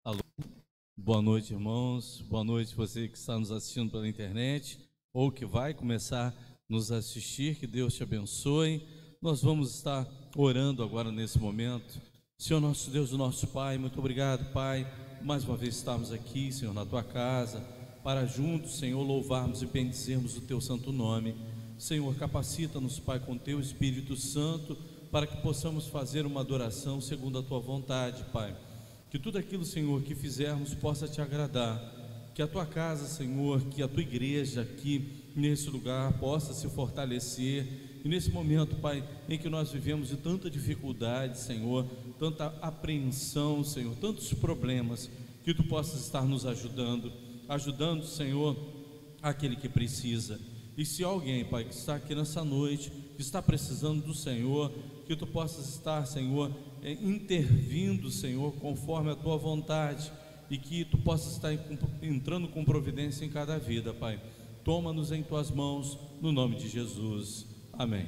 Alô, boa noite, irmãos, boa noite você que está nos assistindo pela internet ou que vai começar a nos assistir, que Deus te abençoe. Nós vamos estar orando agora nesse momento. Senhor nosso Deus, o nosso Pai, muito obrigado, Pai, mais uma vez estarmos aqui, Senhor, na Tua casa, para juntos, Senhor, louvarmos e bendizermos o Teu santo nome. Senhor, capacita-nos, Pai, com Teu Espírito Santo, para que possamos fazer uma adoração segundo a Tua vontade, Pai. Que tudo aquilo, Senhor, que fizermos possa Te agradar. Que a Tua casa, Senhor, que a Tua igreja aqui nesse lugar possa se fortalecer. E nesse momento, Pai, em que nós vivemos de tanta dificuldade, Senhor, tanta apreensão, Senhor, tantos problemas, que Tu possas estar nos ajudando, Senhor, aquele que precisa. E se alguém, Pai, que está aqui nessa noite, que está precisando do Senhor, que Tu possas estar, Senhor, intervindo, Senhor, conforme a Tua vontade, e que Tu possas estar entrando com providência em cada vida, Pai. Toma-nos em Tuas mãos, no nome de Jesus. Amém.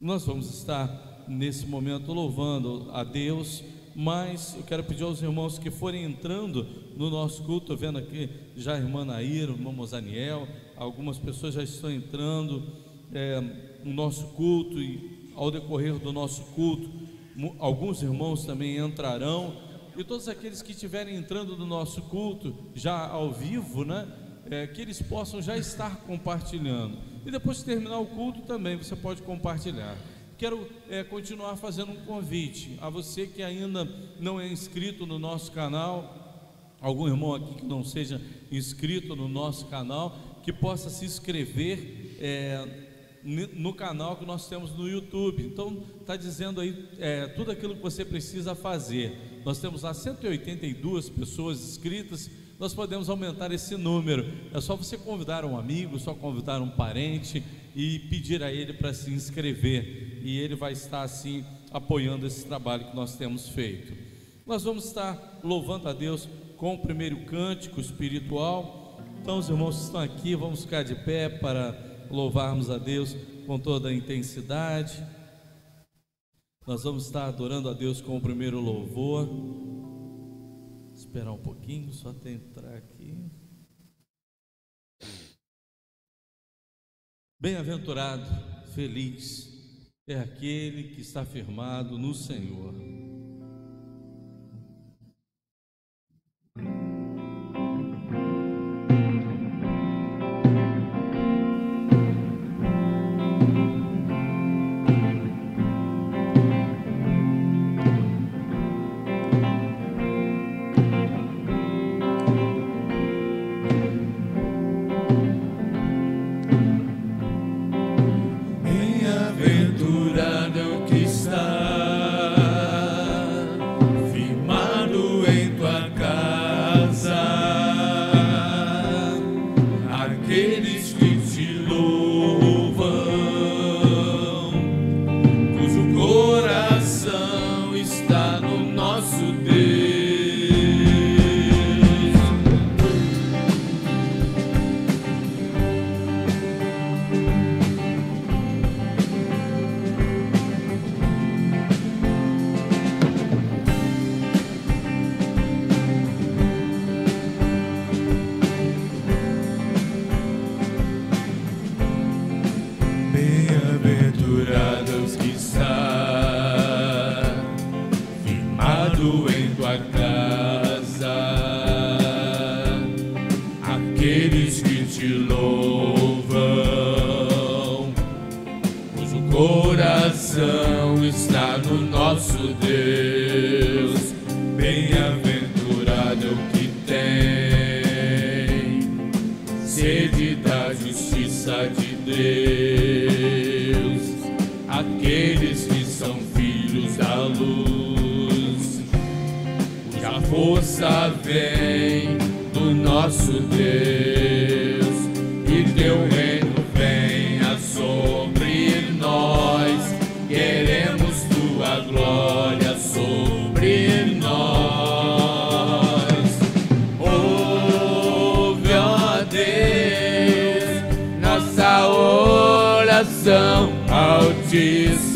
Nós vamos estar nesse momento louvando a Deus, mas eu quero pedir aos irmãos que forem entrando no nosso culto. Estou vendo aqui já a irmã Nair, o irmão Mozaniel, algumas pessoas já estão entrando no nosso culto, e ao decorrer do nosso culto, alguns irmãos também entrarão, e todos aqueles que estiverem entrando no nosso culto, já ao vivo, né? Que eles possam já estar compartilhando, e depois de terminar o culto também você pode compartilhar. Quero continuar fazendo um convite a você que ainda não é inscrito no nosso canal, algum irmão aqui que não seja inscrito no nosso canal, que possa se inscrever no canal que nós temos no YouTube. Então está dizendo aí tudo aquilo que você precisa fazer. Nós temos lá 182 pessoas inscritas. Nós podemos aumentar esse número. É só você convidar um amigo, só convidar um parente e pedir a ele para se inscrever, e ele vai estar assim apoiando esse trabalho que nós temos feito. Nós vamos estar louvando a Deus com o primeiro cântico espiritual. Então os irmãos que estão aqui, vamos ficar de pé para louvarmos a Deus com toda a intensidade. Nós vamos estar adorando a Deus com o primeiro louvor. Esperar um pouquinho, só até entrar aqui. Bem-aventurado, feliz é aquele que está firmado no Senhor.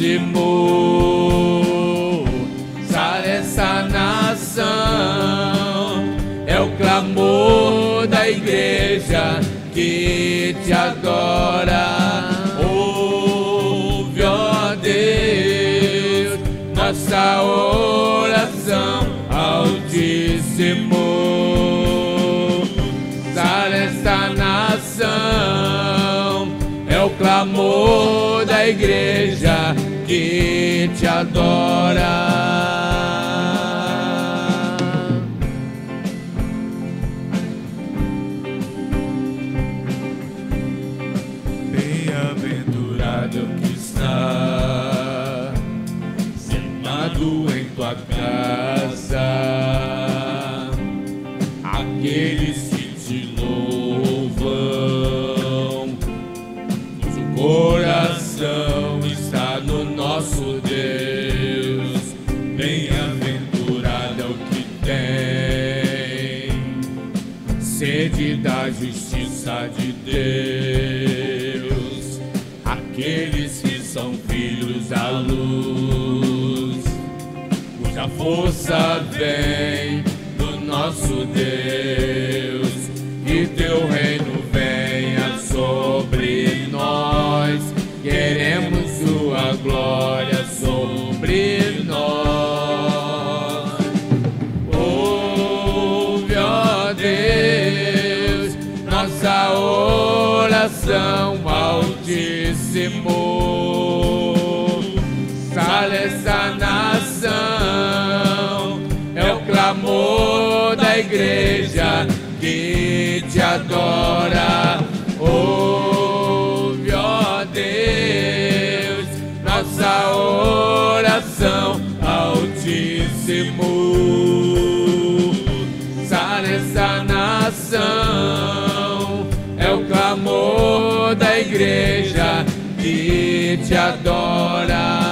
Altíssimo, sara essa nação, igreja que te adora. Ouve, ó Deus, nossa oração, Altíssimo. Sara esta nação, é o clamor da igreja que te adora. Em tua casa, aqueles que te louvam, cujo coração está no nosso Deus. Bem-aventurado é o que tem sede da justiça de Deus, aqueles que são filhos da luz, cuja força vem do nosso Deus. Que teu reino venha sobre nós, queremos tua glória sobre nós. Ouve, ó Deus, nossa oração, Altíssimo. Sara essa nação, é o clamor da igreja que te adora. Ouve, ó Deus, nossa oração, Altíssimo. Sara essa nação, é o clamor da igreja que te adora.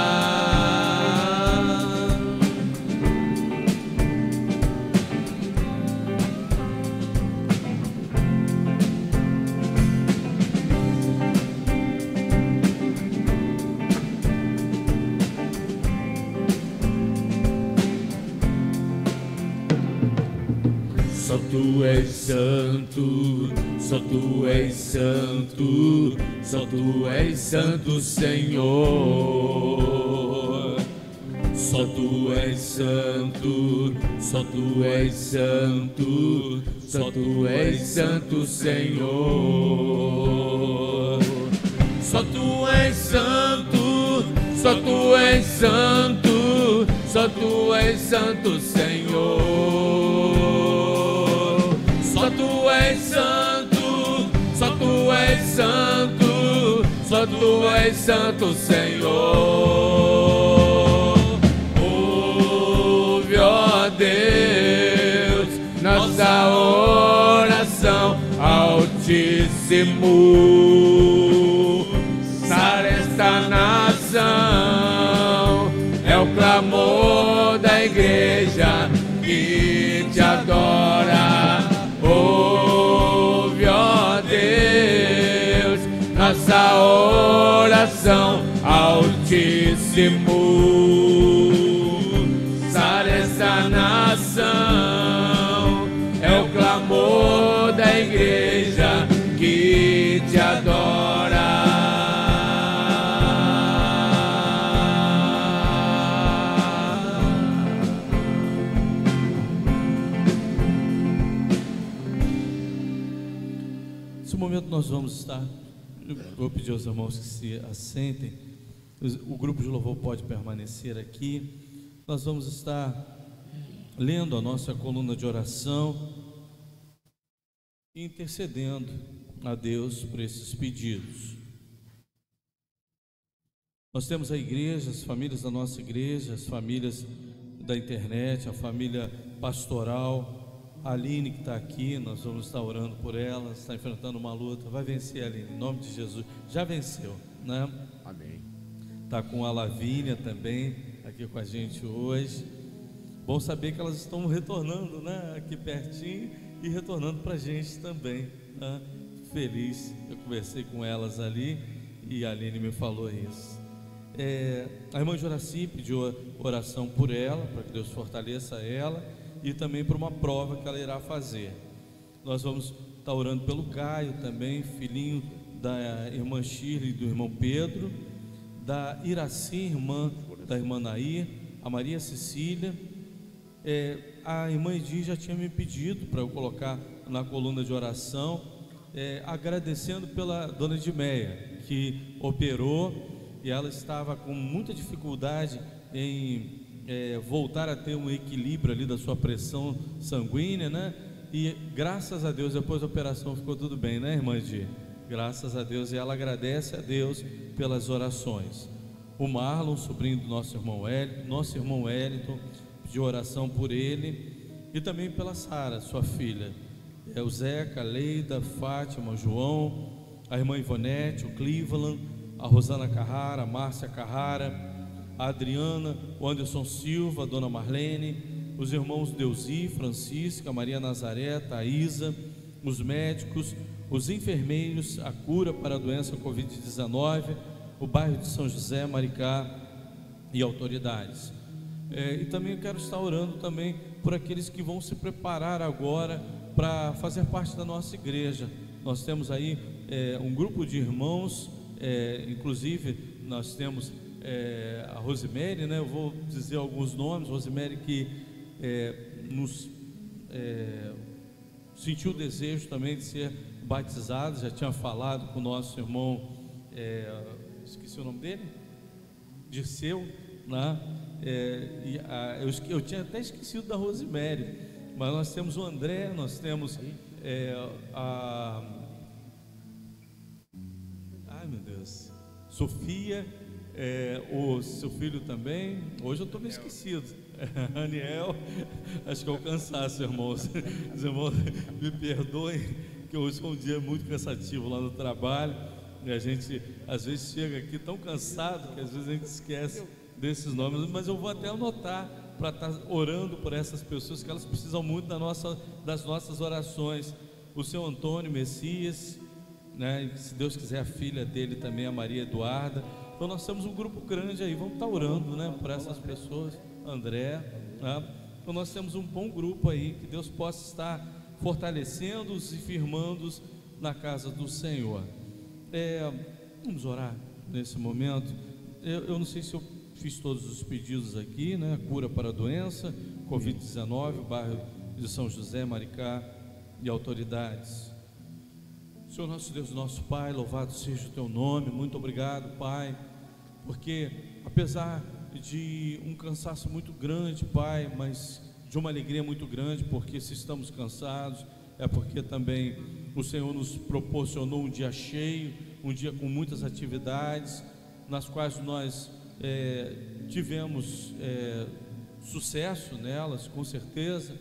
Só tu és santo, só tu és santo, só tu és santo, Senhor. Só tu és santo, só tu és santo, só tu és santo, Senhor. Só tu és santo, só tu és santo, só tu és santo, Senhor. Só tu és santo, só tu és santo, só tu és santo, Senhor. Ouve, ó Deus, nossa oração, Altíssimo. Sara esta nação, é o clamor da igreja que te adora. Ouve, ó Deus, nossa oração, Altíssimo. Sara essa nação, é o clamor da igreja que te adora. Nesse momento nós vamos estar, vou pedir aos irmãos que se assentem, o grupo de louvor pode permanecer aqui. Nós vamos estar lendo a nossa coluna de oração e intercedendo a Deus por esses pedidos. Nós temos a igreja, as famílias da nossa igreja, as famílias da internet, a família pastoral. A Aline que está aqui, nós vamos estar orando por ela, está enfrentando uma luta, vai vencer, Aline, em nome de Jesus, já venceu, né? Amém. Está com a Lavínia também, aqui com a gente hoje. Bom saber que elas estão retornando, né? Aqui pertinho e retornando para a gente também, né? Feliz, eu conversei com elas ali e a Aline me falou isso. A irmã Joraci pediu oração por ela, para que Deus fortaleça ela, e também por uma prova que ela irá fazer. Nós vamos estar orando pelo Caio também, filhinho da irmã Shirley e do irmão Pedro, da Iraci, irmã da irmã Nair, a Maria Cecília. A irmã Edir já tinha me pedido para eu colocar na coluna de oração, agradecendo pela dona Edmeia, que operou, e ela estava com muita dificuldade em voltar a ter um equilíbrio ali da sua pressão sanguínea, né? E graças a Deus, depois da operação ficou tudo bem, né, irmã Edir? Graças a Deus, e ela agradece a Deus pelas orações. O Marlon, sobrinho do nosso irmão Wellington, pediu oração por ele, e também pela Sara, sua filha, o Zeca, a Leida, a Fátima, o João, a irmã Ivonete, o Cleveland, a Rosana Carrara, a Márcia Carrara, a Adriana, o Anderson Silva, a dona Marlene, os irmãos Deusi, Francisca, Maria Nazaré, Thaisa, os médicos, os enfermeiros, a cura para a doença Covid-19, o bairro de São José, Maricá e autoridades. E também eu quero estar orando também por aqueles que vão se preparar agora para fazer parte da nossa igreja. Nós temos aí um grupo de irmãos, inclusive nós temos a Rosemary, né? Eu vou dizer alguns nomes. Rosemary que nos sentiu o desejo também de ser batizado, já tinha falado com o nosso irmão, esqueci o nome dele, Dirceu, né? Eu tinha até esquecido da Rosemary, mas nós temos o André, nós temos meu Deus, Sofia, o seu filho também. Hoje eu estou meio esquecido. Aniel, acho que é o cansaço, irmãos. Os irmãos me perdoem, que hoje foi um dia muito cansativo lá no trabalho, e a gente às vezes chega aqui tão cansado que às vezes a gente esquece desses nomes, mas eu vou até anotar para estar orando por essas pessoas, que elas precisam muito das nossas orações. O seu Antônio Messias, né? Se Deus quiser, a filha dele também, a Maria Eduarda. Então nós temos um grupo grande aí, vamos estar orando, né, por essas pessoas. André, né? Então nós temos um bom grupo aí, que Deus possa estar fortalecendo-os e firmando-os na casa do Senhor. Vamos orar nesse momento. Eu não sei se eu fiz todos os pedidos aqui, né? Cura para a doença, Covid-19, o bairro de São José, Maricá e autoridades. Senhor nosso Deus, nosso Pai, louvado seja o Teu nome. Muito obrigado, Pai, porque apesar de um cansaço muito grande, Pai, mas de uma alegria muito grande, porque se estamos cansados, é porque também o Senhor nos proporcionou um dia cheio, um dia com muitas atividades, nas quais nós tivemos sucesso nelas, com certeza,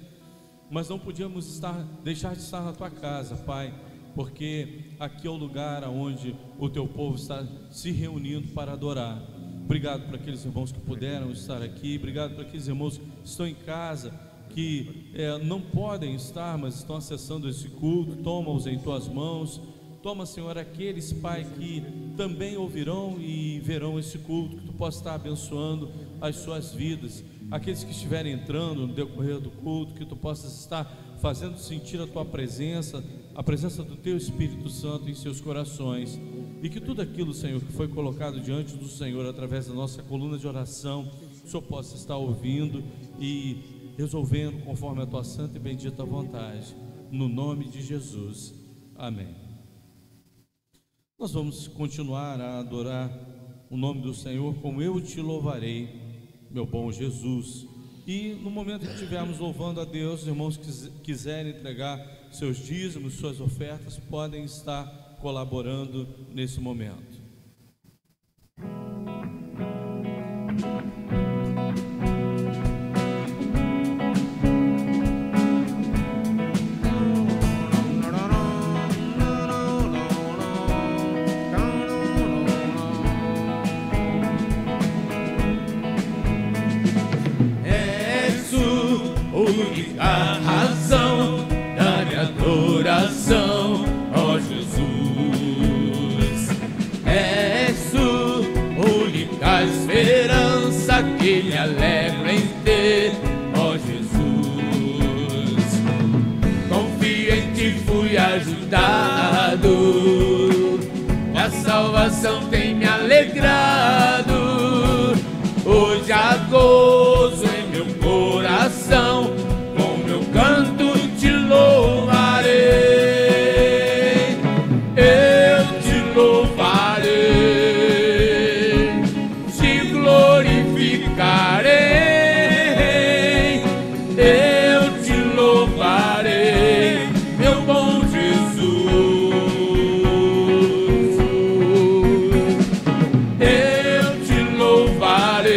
mas não podíamos deixar de estar na Tua casa, Pai, porque aqui é o lugar onde o Teu povo está se reunindo para adorar. Obrigado por aqueles irmãos que puderam estar aqui, obrigado por aqueles irmãos que estão em casa, que não podem estar, mas estão acessando esse culto. Toma-os em Tuas mãos. Toma, Senhor, aqueles, Pai, que também ouvirão e verão esse culto, que Tu possa estar abençoando as suas vidas. Aqueles que estiverem entrando no decorrer do culto, que Tu possas estar fazendo sentir a Tua presença, a presença do Teu Espírito Santo em seus corações, e que tudo aquilo, Senhor, que foi colocado diante do Senhor através da nossa coluna de oração, o Senhor possa estar ouvindo e resolvendo conforme a Tua santa e bendita vontade, no nome de Jesus, amém. Nós vamos continuar a adorar o nome do Senhor, como eu te louvarei, meu bom Jesus. E no momento que estivermos louvando a Deus, os irmãos que quiserem entregar seus dízimos, suas ofertas, podem estar colaborando nesse momento. A razão da minha adoração, ó Jesus, és tu, única esperança que me alegra em ter, ó Jesus. Confio em Ti, fui ajudado glorificarei, eu te louvarei, meu bom Jesus. Eu te louvarei,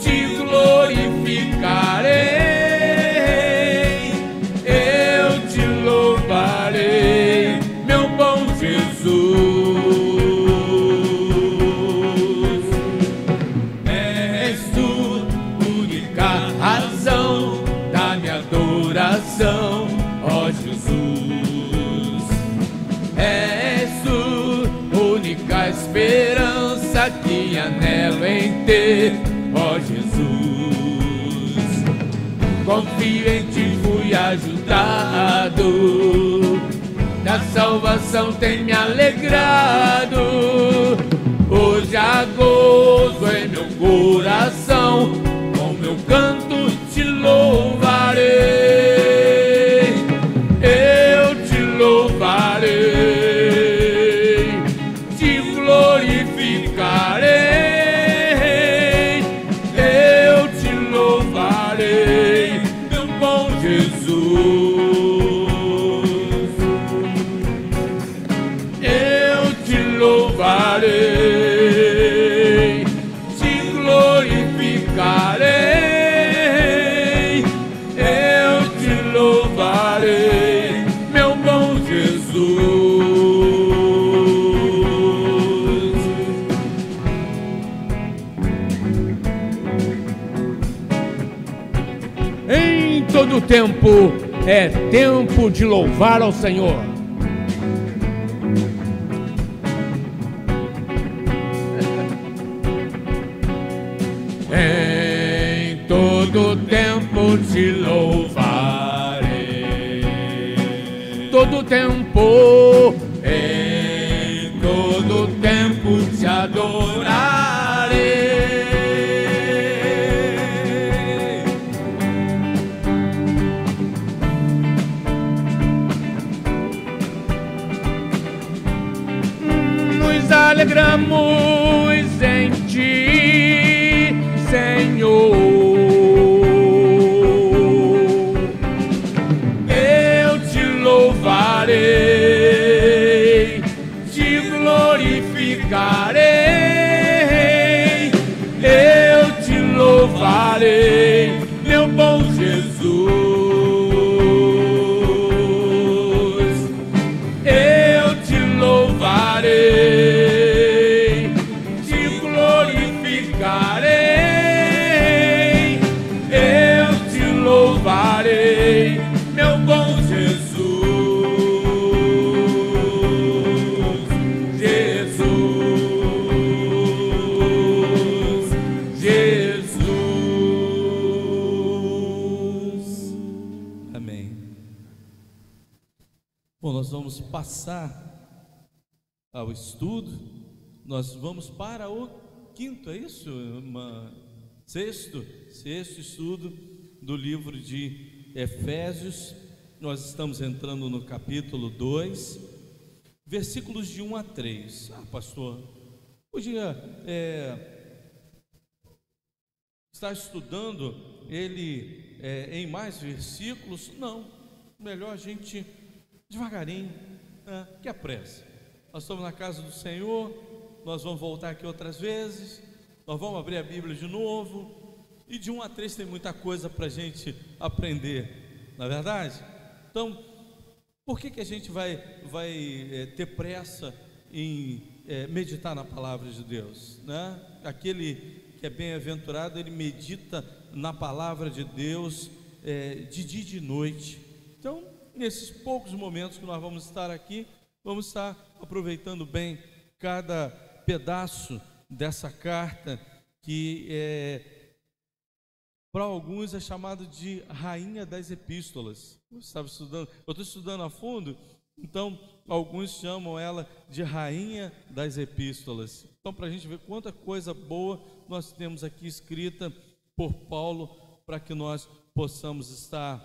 te glorificarei, eu te louvarei, meu bom Jesus. És tu, única razão da minha adoração, ó Jesus. És tu, única esperança que anelo em ter, ó Jesus. Confio em ti, fui ajudado, da salvação tem me alegrado. Hoje há gozo em meu coração, com meu canto te louvarei, eu te louvarei, te glorificarei, eu te louvarei, meu bom Jesus. Eu te louvarei, te glorificarei, eu te louvarei, meu bom Jesus. Em todo tempo é tempo de louvar ao Senhor. Em todo tempo te louvarei, todo tempo, em todo tempo te adorarei. Nos alegramos em ti, Senhor. Eu te louvarei, te glorificarei, eu te louvarei, meu bom Jesus. Eu te louvarei, te glorificarei, eu te louvarei, meu bom Jesus. Jesus, Jesus. Amém. Bom, nós vamos passar ao estudo. Nós vamos para o quinto, é isso? Sexto estudo do livro de Efésios. Nós estamos entrando no capítulo 2, versículos de 1 a 3. Pastor, podia estar estudando ele em mais versículos? Não, melhor a gente devagarinho, que a pressa. Nós estamos na casa do Senhor, nós vamos voltar aqui outras vezes, nós vamos abrir a Bíblia de novo, e de 1 a 3 tem muita coisa para a gente aprender, não é verdade? Então, por que a gente vai ter pressa em meditar na palavra de Deus, né? Aquele que é bem-aventurado, ele medita na palavra de Deus de dia e de noite. Então, nesses poucos momentos que nós vamos estar aqui, vamos estar aproveitando bem cada pedaço dessa carta que para alguns é chamado de rainha das epístolas. Eu estou estudando a fundo, então alguns chamam ela de rainha das epístolas. Então, para a gente ver quanta coisa boa nós temos aqui escrita por Paulo, para que nós possamos estar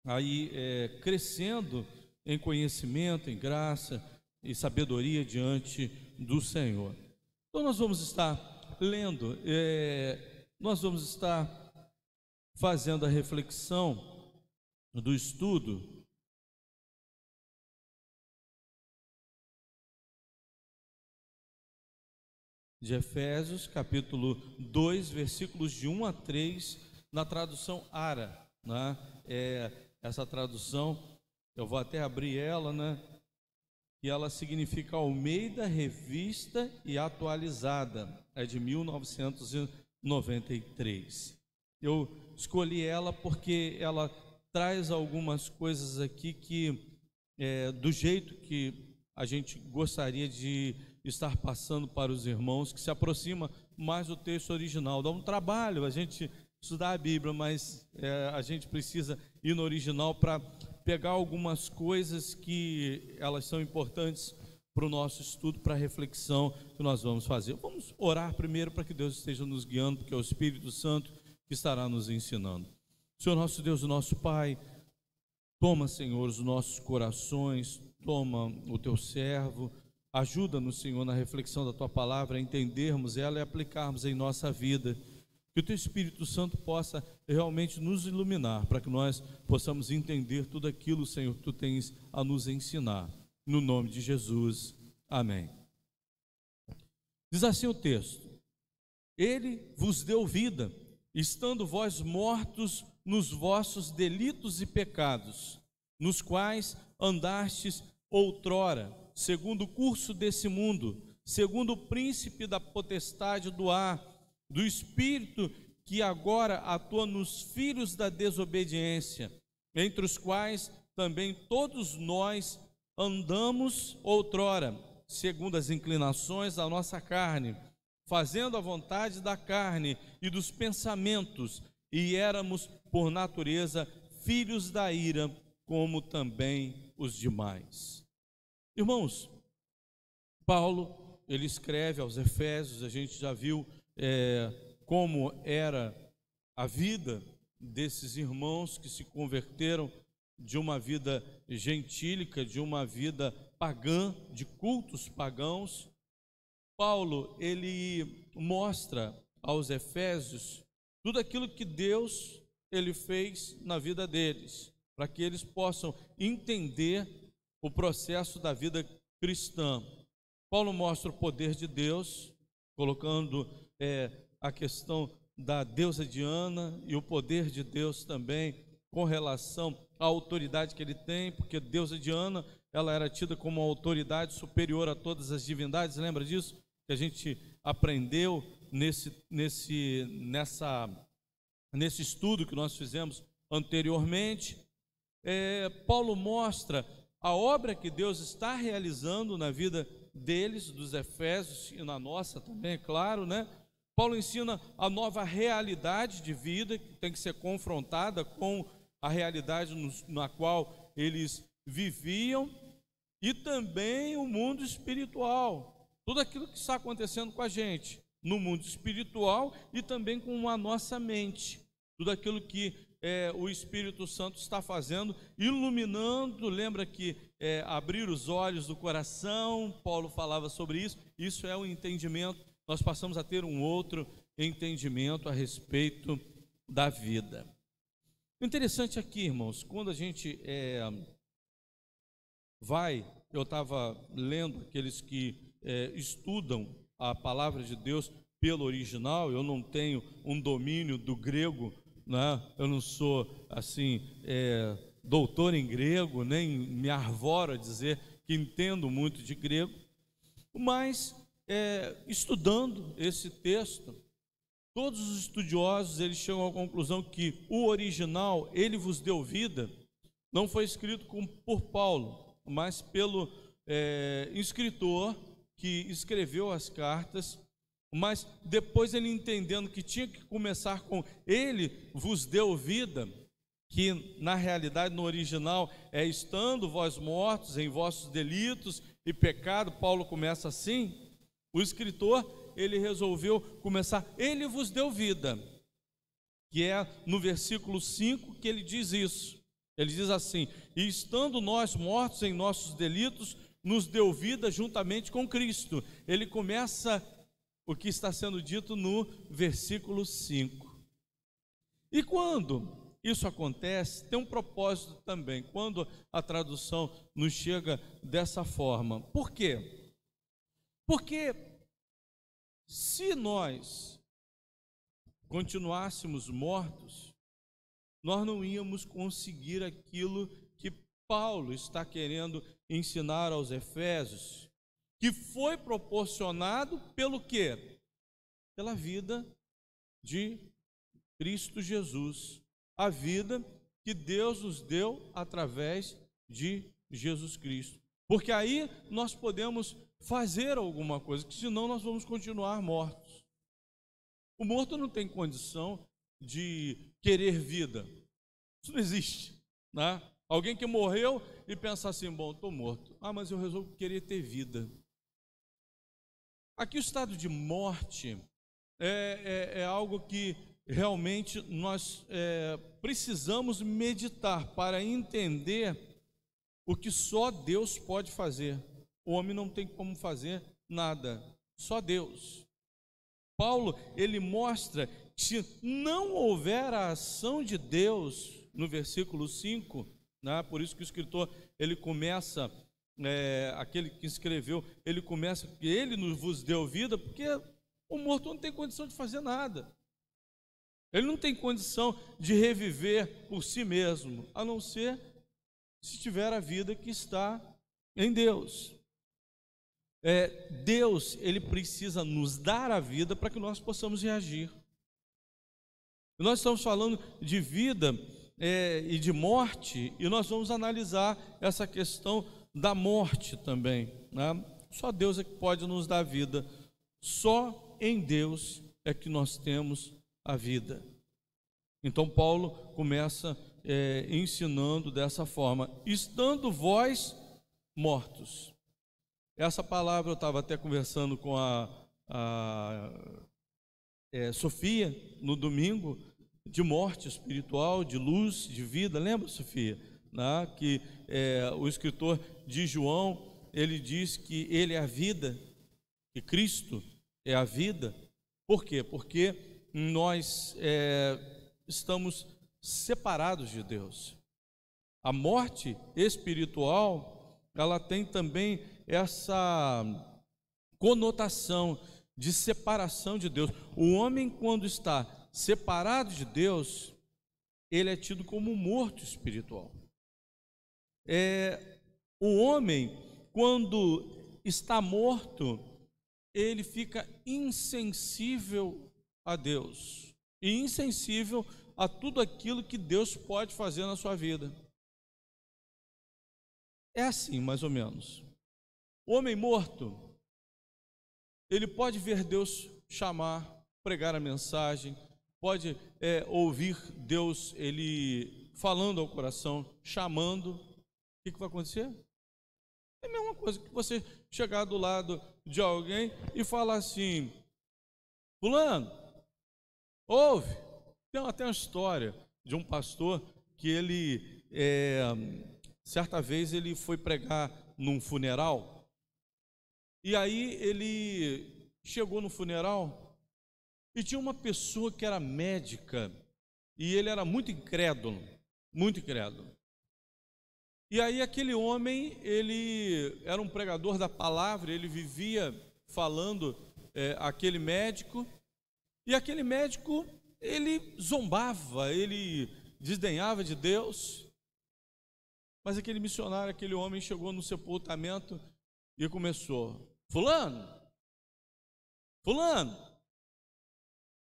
aí crescendo em conhecimento, em graça e sabedoria diante do Senhor. Então nós vamos estar lendo. Nós vamos estar fazendo a reflexão do estudo de Efésios, capítulo 2, versículos de 1 a 3, na tradução ARA, né? Essa tradução, eu vou até abrir ela, né? E ela significa Almeida Revista e Atualizada, é de 1993. Eu escolhi ela porque ela traz algumas coisas aqui que, do jeito que a gente gostaria de estar passando para os irmãos, que se aproxima mais do texto original. Dá um trabalho a gente estudar a Bíblia, mas a gente precisa ir no original para pegar algumas coisas que elas são importantes para o nosso estudo, para a reflexão que nós vamos fazer. Vamos orar primeiro para que Deus esteja nos guiando, porque é o Espírito Santo que estará nos ensinando. Senhor nosso Deus, o nosso Pai, toma, Senhor, os nossos corações, toma o teu servo, ajuda-nos, Senhor, na reflexão da tua palavra, a entendermos ela e aplicarmos em nossa vida. Que o teu Espírito Santo possa realmente nos iluminar, para que nós possamos entender tudo aquilo, Senhor, que tu tens a nos ensinar. No nome de Jesus, amém. Diz assim o texto: Ele vos deu vida, estando vós mortos nos vossos delitos e pecados, nos quais andastes outrora, segundo o curso desse mundo, segundo o príncipe da potestade do ar, do espírito que agora atua nos filhos da desobediência, entre os quais também todos nós andamos outrora, segundo as inclinações da nossa carne, fazendo a vontade da carne e dos pensamentos, e éramos por natureza filhos da ira, como também os demais. Irmãos, Paulo, ele escreve aos Efésios, a gente já viu como era a vida desses irmãos que se converteram de uma vida gentílica, de uma vida pagã, de cultos pagãos. Paulo, ele mostra aos Efésios tudo aquilo que Deus, ele fez na vida deles, para que eles possam entender o processo da vida cristã. Paulo mostra o poder de Deus, colocando a questão da deusa Diana e o poder de Deus também com relação à autoridade que ele tem, porque a deusa Diana, ela era tida como uma autoridade superior a todas as divindades. Lembra disso? Que a gente aprendeu nesse estudo que nós fizemos anteriormente. Paulo mostra a obra que Deus está realizando na vida deles, dos Efésios, e na nossa também, é claro, né? Paulo ensina a nova realidade de vida que tem que ser confrontada com a realidade na qual eles viviam, e também o mundo espiritual, tudo aquilo que está acontecendo com a gente no mundo espiritual e também com a nossa mente, tudo aquilo que o Espírito Santo está fazendo, iluminando. Lembra que abrir os olhos do coração, Paulo falava sobre isso. Isso é o entendimento. Nós passamos a ter um outro entendimento a respeito da vida. O interessante aqui, irmãos, quando a gente eu estava lendo aqueles que estudam a palavra de Deus pelo original. Eu não tenho um domínio do grego, né? Eu não sou assim doutor em grego, nem me arvoro a dizer que entendo muito de grego, mas estudando esse texto, todos os estudiosos eles chegam à conclusão que o original, ele vos deu vida, não foi escrito por Paulo, mas pelo escritor que escreveu as cartas. Mas depois ele, entendendo que tinha que começar com ele vos deu vida, que na realidade no original estando vós mortos em vossos delitos e pecado, Paulo começa assim. O escritor, ele resolveu começar, ele vos deu vida, que é no versículo 5 que ele diz isso. Ele diz assim: e estando nós mortos em nossos delitos, nos deu vida juntamente com Cristo. Ele começa o que está sendo dito no versículo 5. E quando isso acontece, tem um propósito também, quando a tradução nos chega dessa forma. Por quê? Porque se nós continuássemos mortos, nós não íamos conseguir aquilo que Paulo está querendo ensinar aos Efésios, que foi proporcionado pelo quê? Pela vida de Cristo Jesus, a vida que Deus nos deu através de Jesus Cristo. Porque aí nós podemos fazer alguma coisa, que senão nós vamos continuar mortos. O morto não tem condição de querer vida. Isso não existe, né? Alguém que morreu e pensa assim, bom, estou morto. Ah, mas eu resolvo querer ter vida. Aqui o estado de morte é algo que realmente nós precisamos meditar para entender o que só Deus pode fazer. O homem não tem como fazer nada, só Deus. Paulo, ele mostra que se não houver a ação de Deus, no versículo 5, né, por isso que o escritor, ele começa, aquele que escreveu, ele começa, que ele vos deu vida, porque o morto não tem condição de fazer nada. Ele não tem condição de reviver por si mesmo, a não ser se tiver a vida que está em Deus. Deus, ele precisa nos dar a vida para que nós possamos reagir. Nós estamos falando de vida e de morte, e nós vamos analisar essa questão da morte também, né? Só Deus é que pode nos dar vida. Só em Deus é que nós temos a vida. Então Paulo começa ensinando dessa forma: estando vós mortos. Essa palavra eu estava até conversando com a Sofia no domingo, de morte espiritual, de luz, de vida. Lembra, Sofia? Né? Que o escritor de João, ele diz que ele é a vida, que Cristo é a vida. Por quê? Porque nós estamos separados de Deus. A morte espiritual, ela tem também essa conotação de separação de Deus. O homem, quando está separado de Deus, ele é tido como morto espiritual. O homem, quando está morto, ele fica insensível a Deus e insensível a tudo aquilo que Deus pode fazer na sua vida. É assim, mais ou menos. O homem morto, ele pode ver Deus chamar, pregar a mensagem, pode ouvir Deus, ele falando ao coração, chamando. O que vai acontecer? É a mesma coisa que você chegar do lado de alguém e falar assim: fulano, ouve. Tem até uma história de um pastor que ele, certa vez ele foi pregar num funeral. E aí ele chegou no funeral e tinha uma pessoa que era médica e ele era muito incrédulo, muito incrédulo. E aí aquele homem, ele era um pregador da palavra, ele vivia falando aquele médico, e aquele médico, ele zombava, ele desdenhava de Deus. Mas aquele missionário, aquele homem chegou no sepultamento e começou: fulano,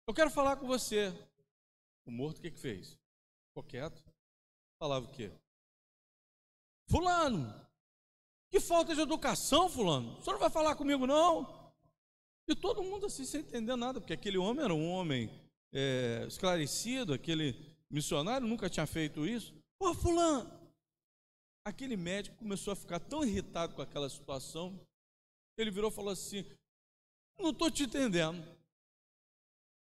eu quero falar com você. O morto o que fez? Ficou quieto. Falava o quê? Fulano, que falta de educação, fulano. O senhor não vai falar comigo, não? E todo mundo assim, sem entender nada, porque aquele homem era um homem esclarecido, aquele missionário nunca tinha feito isso. Ô, fulano! Aquele médico começou a ficar tão irritado com aquela situação, ele virou e falou assim: não estou te entendendo.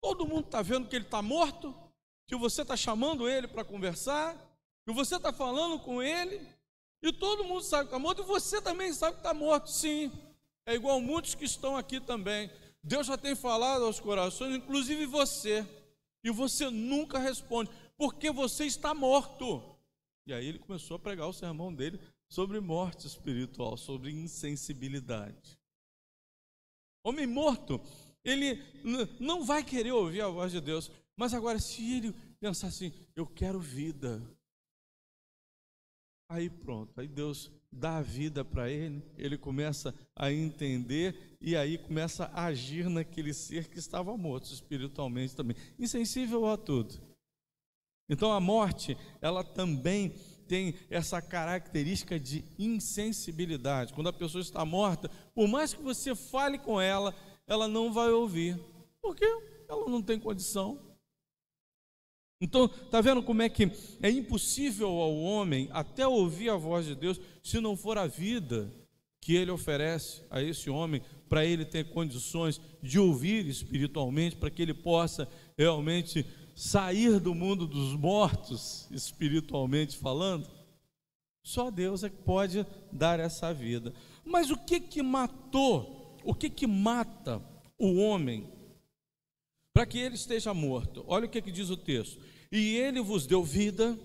Todo mundo está vendo que ele está morto, que você está chamando ele para conversar, que você está falando com ele, e todo mundo sabe que está morto, e você também sabe que está morto. Sim, é igual muitos que estão aqui também. Deus já tem falado aos corações, inclusive você, e você nunca responde, porque você está morto. E aí ele começou a pregar o sermão dele sobre morte espiritual, sobre insensibilidade. Homem morto, ele não vai querer ouvir a voz de Deus, mas agora se ele pensar assim, eu quero vida, aí pronto, aí Deus dá a vida para ele, ele começa a entender e aí começa a agir naquele ser que estava morto espiritualmente também, insensível a tudo. Então a morte, ela também tem essa característica de insensibilidade. Quando a pessoa está morta, por mais que você fale com ela, ela não vai ouvir, porque ela não tem condição. Então, está vendo como é que é impossível ao homem até ouvir a voz de Deus, se não for a vida que ele oferece a esse homem, para ele ter condições de ouvir espiritualmente, para que ele possa realmente sair do mundo dos mortos, espiritualmente falando. Só Deus é que pode dar essa vida. Mas o que matou, o que mata o homem para que ele esteja morto? Olha o que diz o texto: e ele vos deu vida,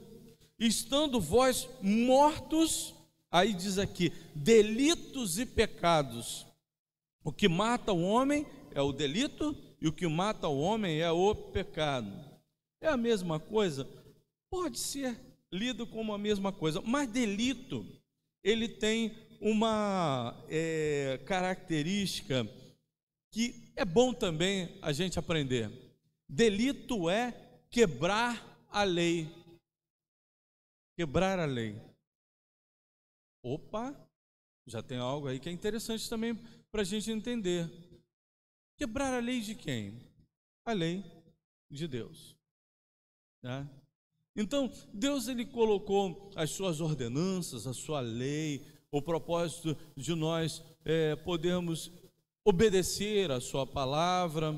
estando vós mortos, aí diz aqui, delitos e pecados. O que mata o homem é o delito, e o que mata o homem é o pecado. É a mesma coisa? Pode ser lido como a mesma coisa, mas delito, ele tem uma característica que é bom também a gente aprender. Delito é quebrar a lei. Quebrar a lei. Opa, já tem algo aí que é interessante também para a gente entender. Quebrar a lei de quem? A lei de Deus. Tá? Então, Deus ele colocou as suas ordenanças, a sua lei, o propósito de nós podermos obedecer a sua palavra.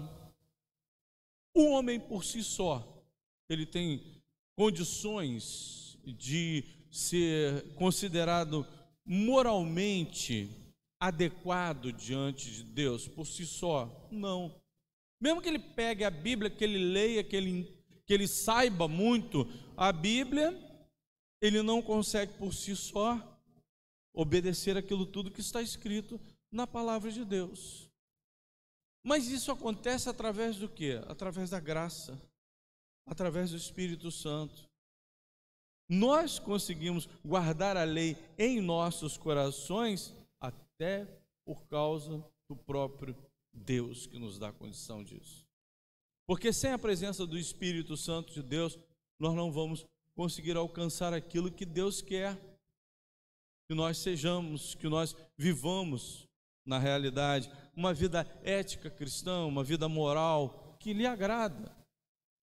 O homem por si só, ele tem condições de ser considerado moralmente adequado diante de Deus por si só? Não. Mesmo que ele pegue a Bíblia, que ele leia, que ele saiba muito a Bíblia, ele não consegue por si só obedecer aquilo tudo que está escrito na palavra de Deus. Mas isso acontece através do quê? Através da graça, através do Espírito Santo. Nós conseguimos guardar a lei em nossos corações até por causa do próprio Deus que nos dá condição disso. Porque sem a presença do Espírito Santo de Deus, nós não vamos conseguir alcançar aquilo que Deus quer que nós sejamos, que nós vivamos na realidade, uma vida ética cristã, uma vida moral que lhe agrada.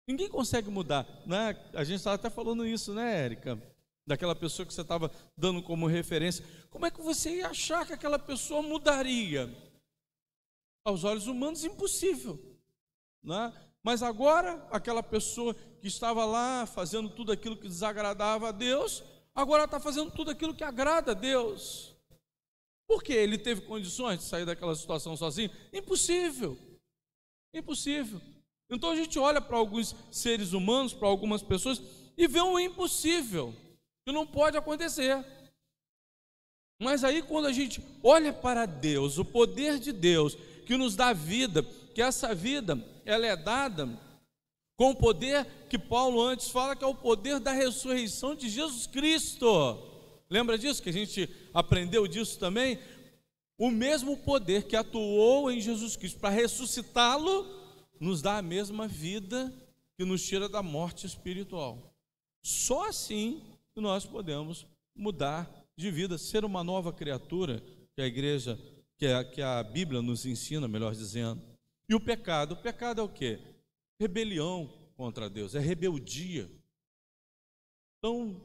Ninguém consegue mudar, né? A gente estava até falando isso, né, Érica? Daquela pessoa que você estava dando como referência. Como é que você ia achar que aquela pessoa mudaria? Aos olhos humanos, impossível, né? Mas agora, aquela pessoa que estava lá fazendo tudo aquilo que desagradava a Deus, agora está fazendo tudo aquilo que agrada a Deus. Por quê? Ele teve condições de sair daquela situação sozinho? Impossível. Impossível. Então a gente olha para alguns seres humanos, para algumas pessoas, e vê um impossível, que não pode acontecer. Mas aí quando a gente olha para Deus, o poder de Deus, que nos dá vida, que essa vida, ela é dada com o poder que Paulo antes fala, que é o poder da ressurreição de Jesus Cristo. Lembra disso? Que a gente aprendeu disso também? O mesmo poder que atuou em Jesus Cristo para ressuscitá-lo, nos dá a mesma vida que nos tira da morte espiritual. Só assim que nós podemos mudar de vida, ser uma nova criatura, que a igreja, que a Bíblia nos ensina, melhor dizendo. E o pecado é o quê? Rebelião contra Deus, é rebeldia. Então,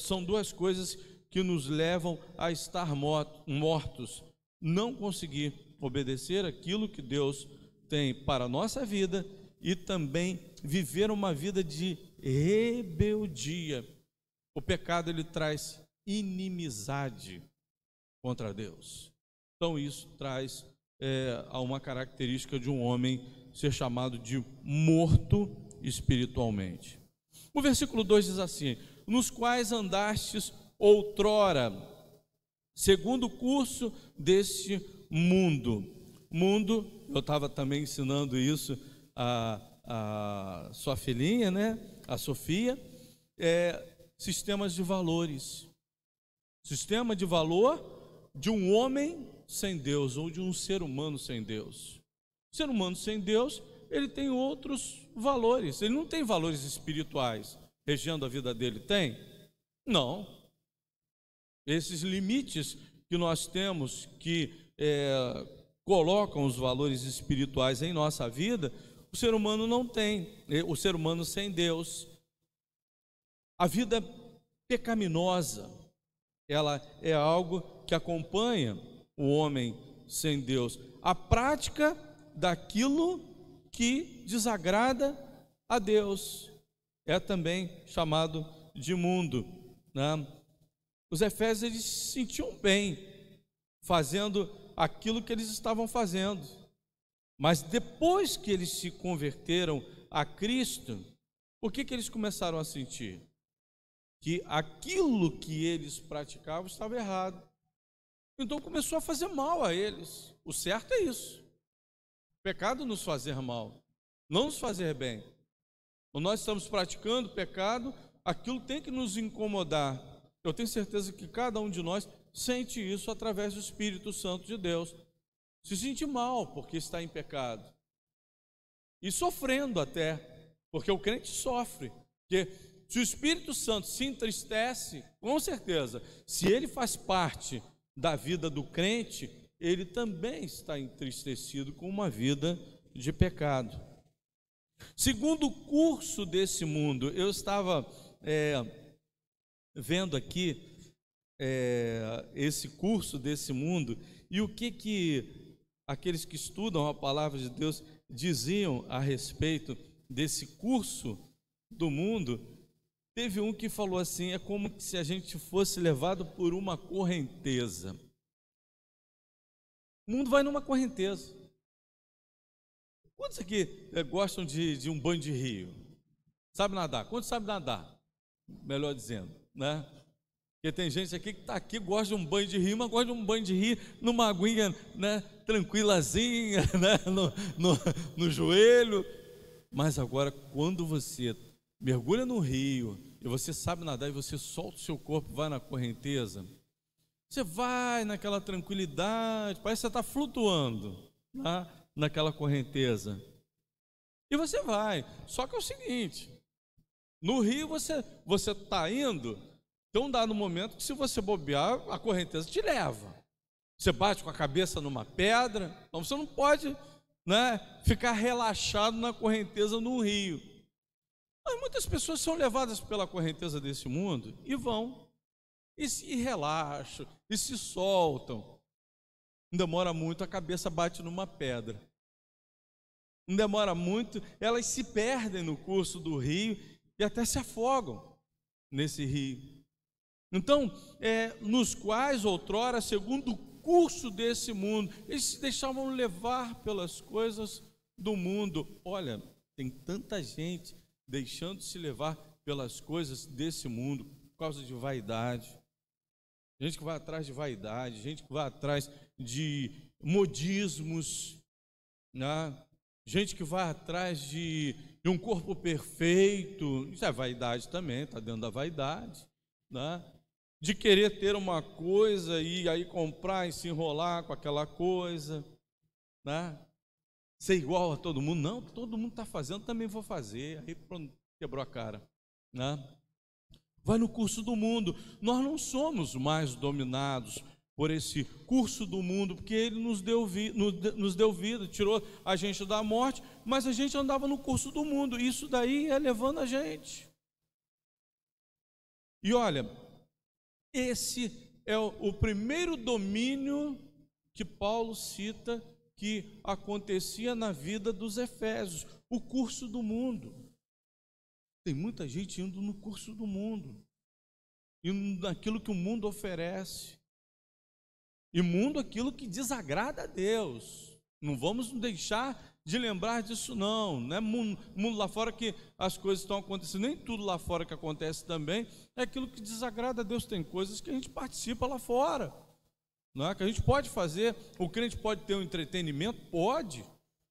são duas coisas que nos levam a estar mortos, não conseguir obedecer aquilo que Deus tem para a nossa vida e também viver uma vida de rebeldia. O pecado, ele traz inimizade contra Deus. Então isso traz há uma característica de um homem ser chamado de morto espiritualmente. O versículo 2 diz assim: nos quais andastes outrora, segundo o curso deste mundo. Mundo, eu estava também ensinando isso a sua filhinha, né? A Sofia, sistemas de valores. Sistema de valor de um homem sem Deus, ou de um ser humano sem Deus. O ser humano sem Deus, ele tem outros valores, ele não tem valores espirituais regendo a vida dele, tem? Não. Esses limites que nós temos, que colocam os valores espirituais em nossa vida, o ser humano não tem, o ser humano sem Deus. A vida pecaminosa, ela é algo que acompanha o homem sem Deus. A prática daquilo que desagrada a Deus é também chamado de mundo, né? Os efésios, eles se sentiam bem fazendo aquilo que eles estavam fazendo, mas depois que eles se converteram a Cristo, o que eles começaram a sentir? Que aquilo que eles praticavam estava errado. Então começou a fazer mal a eles. O certo é isso. O pecado nos fazer mal, não nos fazer bem. Quando nós estamos praticando pecado, aquilo tem que nos incomodar. Eu tenho certeza que cada um de nós sente isso através do Espírito Santo de Deus. Se sente mal porque está em pecado. E sofrendo até, porque o crente sofre. Porque se o Espírito Santo se entristece, com certeza, se ele faz parte da vida do crente, ele também está entristecido com uma vida de pecado. Segundo o curso desse mundo, eu estava vendo aqui esse curso desse mundo, e o que aqueles que estudam a palavra de Deus diziam a respeito desse curso do mundo. Teve um que falou assim: é como se a gente fosse levado por uma correnteza. O mundo vai numa correnteza. Quantos aqui gostam de um banho de rio? Sabe nadar? Quantos sabem nadar? Melhor dizendo, né? Porque tem gente aqui que está aqui, gosta de um banho de rio, mas gosta de um banho de rio numa aguinha, né, tranquilazinha, né, no joelho. Mas agora, quando você mergulha no rio, e você sabe nadar, e você solta o seu corpo, vai na correnteza, você vai naquela tranquilidade, parece que você está flutuando, né, naquela correnteza. E você vai. Só que é o seguinte: no rio você está indo, tem um dado momento que, se você bobear, a correnteza te leva. Você bate com a cabeça numa pedra, então você não pode, né, ficar relaxado na correnteza no rio. Mas muitas pessoas são levadas pela correnteza desse mundo e vão, e se relaxam, e se soltam. Não demora muito, a cabeça bate numa pedra. Não demora muito, elas se perdem no curso do rio e até se afogam nesse rio. Então, nos quais outrora, segundo o curso desse mundo, eles se deixavam levar pelas coisas do mundo. Olha, tem tanta gente deixando se levar pelas coisas desse mundo por causa de vaidade. Gente que vai atrás de vaidade, gente que vai atrás de modismos, né? Gente que vai atrás de um corpo perfeito. Isso é vaidade também, está dentro da vaidade, né? De querer ter uma coisa e aí comprar e se enrolar com aquela coisa, né? Ser igual a todo mundo. Não, todo mundo está fazendo, também vou fazer. Aí pronto, quebrou a cara, né? Vai no curso do mundo. Nós não somos mais dominados por esse curso do mundo, porque ele nos deu vida, tirou a gente da morte, mas a gente andava no curso do mundo. Isso daí é levando a gente. E olha, esse é o primeiro domínio que Paulo cita que acontecia na vida dos efésios, o curso do mundo. Tem muita gente indo no curso do mundo, indo naquilo que o mundo oferece. imundo aquilo que desagrada a Deus. Não vamos deixar de lembrar disso, não. Não é mundo lá fora que as coisas estão acontecendo, nem tudo lá fora que acontece também é aquilo que desagrada a Deus. Tem coisas que a gente participa lá fora, não é? Que a gente pode fazer. O crente pode ter um entretenimento? Pode.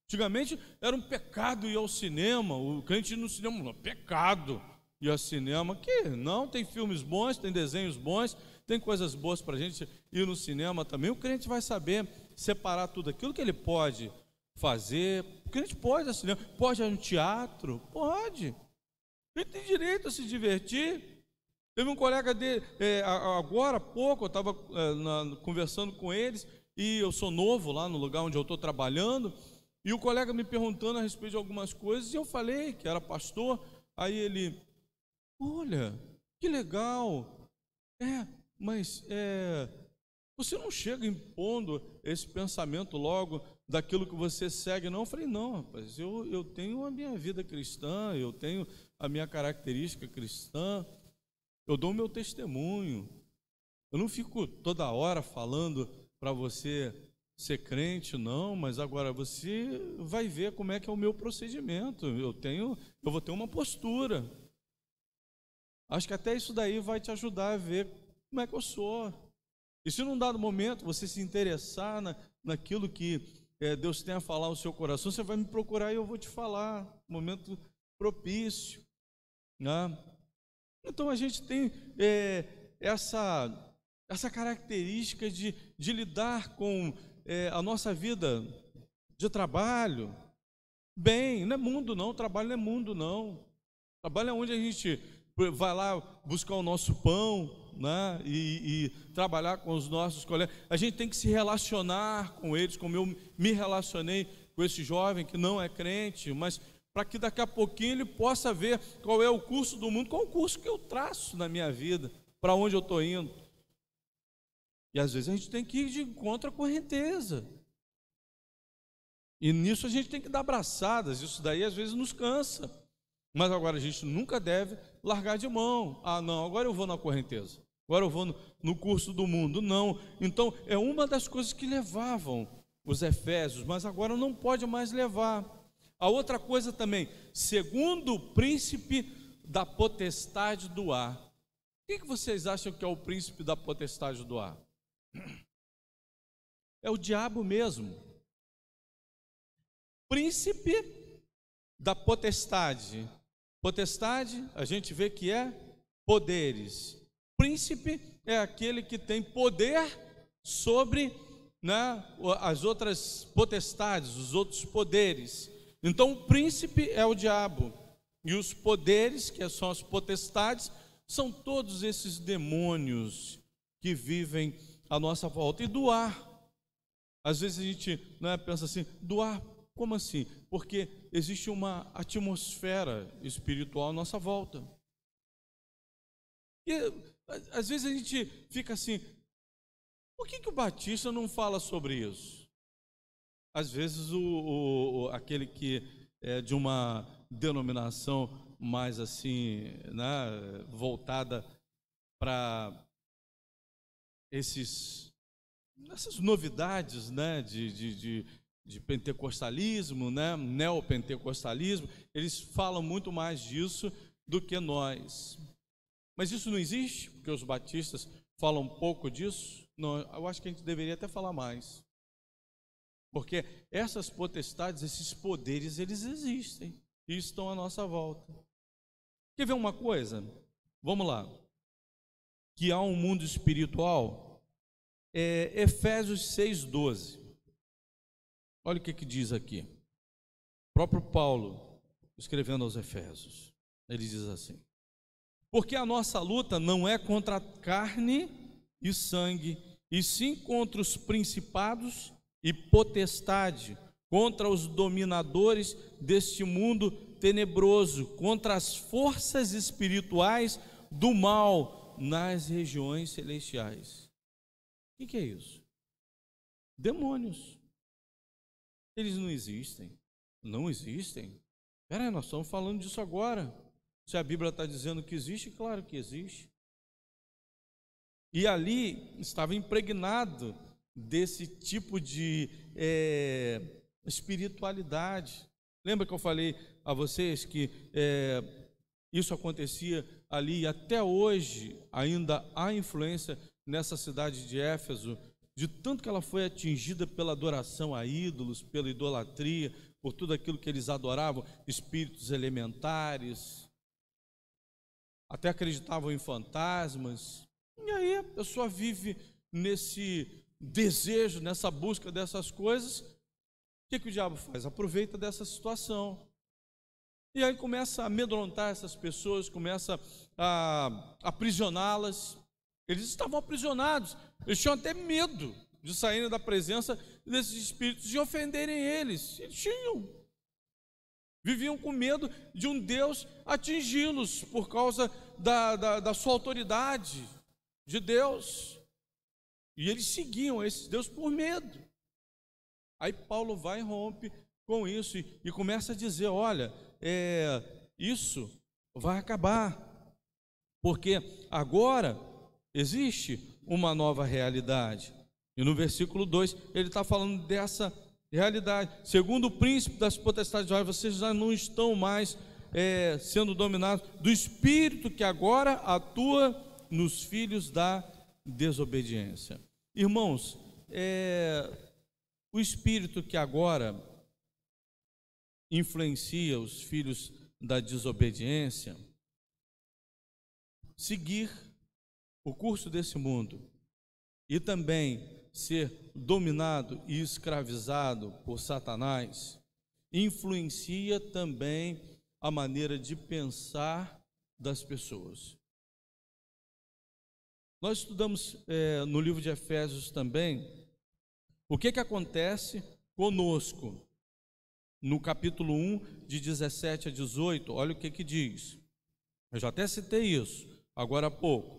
Antigamente era um pecado ir ao cinema, o crente ir no cinema, não, pecado ir ao cinema. Que não, tem filmes bons, tem desenhos bons, tem coisas boas para a gente ir no cinema também. O crente vai saber separar tudo aquilo que ele pode fazer. O crente pode ir ao cinema, pode ir no teatro, pode. Ele tem direito a se divertir. Teve um colega dele, agora há pouco, eu estava conversando com eles, e eu sou novo lá no lugar onde eu estou trabalhando, e o colega me perguntando a respeito de algumas coisas, e eu falei que era pastor. Aí ele, olha, que legal, mas você não chega impondo esse pensamento logo daquilo que você segue, não? Eu falei, não, rapaz, eu tenho a minha vida cristã, eu tenho a minha característica cristã, eu dou o meu testemunho, eu não fico toda hora falando para você ser crente, não, mas agora você vai ver como é que é o meu procedimento, eu vou ter uma postura. Acho que até isso daí vai te ajudar a ver como é que eu sou. E se num dado momento você se interessar naquilo que Deus tem a falar ao seu coração, você vai me procurar e eu vou te falar, momento propício, né? Então a gente tem essa característica de lidar com a nossa vida de trabalho bem. Não é mundo não, trabalho não é mundo não. Trabalho é onde a gente vai lá buscar o nosso pão, né? E trabalhar com os nossos colegas. A gente tem que se relacionar com eles, como eu me relacionei com esse jovem que não é crente, mas para que daqui a pouquinho ele possa ver qual é o curso do mundo, qual é o curso que eu traço na minha vida, para onde eu estou indo. E às vezes a gente tem que ir de encontro à correnteza, e nisso a gente tem que dar abraçadas. Isso daí às vezes nos cansa, mas agora a gente nunca deve largar de mão. Não, agora eu vou na correnteza, agora eu vou no curso do mundo. Não. Então é uma das coisas que levavam os efésios, mas agora não pode mais levar. A outra coisa também, segundo o príncipe da potestade do ar. O que vocês acham que é o príncipe da potestade do ar? É o diabo mesmo. Príncipe da potestade. Potestade, a gente vê que é poderes. Príncipe é aquele que tem poder sobre, né, as outras potestades, os outros poderes. Então o príncipe é o diabo, e os poderes, que são as potestades, são todos esses demônios que vivem à nossa volta. E do ar, às vezes a gente pensa assim, do ar, como assim? Porque existe uma atmosfera espiritual à nossa volta. E às vezes a gente fica assim, por que o Batista não fala sobre isso? Às vezes aquele que é de uma denominação mais assim, né, voltada para essas novidades, né, de pentecostalismo, né, neopentecostalismo, eles falam muito mais disso do que nós. Mas isso não existe, porque os batistas falam um pouco disso. Não, eu acho que a gente deveria até falar mais. Porque essas potestades, esses poderes, eles existem e estão à nossa volta. Quer ver uma coisa? Vamos lá. Que há um mundo espiritual. Efésios 6:12. Olha o que diz aqui. O próprio Paulo, escrevendo aos Efésios, ele diz assim: porque a nossa luta não é contra carne e sangue, e sim contra os principados e potestade, contra os dominadores deste mundo tenebroso, contra as forças espirituais do mal nas regiões celestiais. O que é isso? Demônios. Eles não existem. Não existem. Peraí, nós estamos falando disso agora. Se a Bíblia está dizendo que existe, claro que existe. E ali estava impregnado desse tipo de espiritualidade. Lembra que eu falei a vocês que isso acontecia ali, e até hoje ainda há influência nessa cidade de Éfeso, de tanto que ela foi atingida pela adoração a ídolos, pela idolatria, por tudo aquilo que eles adoravam, espíritos elementares, até acreditavam em fantasmas. E aí a pessoa vive nesse desejo, nessa busca dessas coisas. O que o diabo faz? Aproveita dessa situação. E aí começa a amedrontar essas pessoas, começa a aprisioná-las. Eles estavam aprisionados, eles tinham até medo de saírem da presença desses espíritos e ofenderem eles. Eles tinham. Viviam com medo de um Deus atingi-los por causa da sua autoridade de Deus. E eles seguiam esse Deus por medo. Aí Paulo vai e rompe com isso e começa a dizer: olha, isso vai acabar, porque agora existe uma nova realidade. E no versículo 2 ele está falando dessa realidade. Segundo o príncipe das potestades do ar, vocês já não estão mais sendo dominados do espírito que agora atua nos filhos da desobediência. Irmãos, o espírito que agora influencia os filhos da desobediência seguir o curso desse mundo e também ser dominado e escravizado por Satanás, influencia também a maneira de pensar das pessoas. Nós estudamos no livro de Efésios também o que acontece conosco. No capítulo 1, de 17 a 18, olha o que diz. Eu já até citei isso agora há pouco.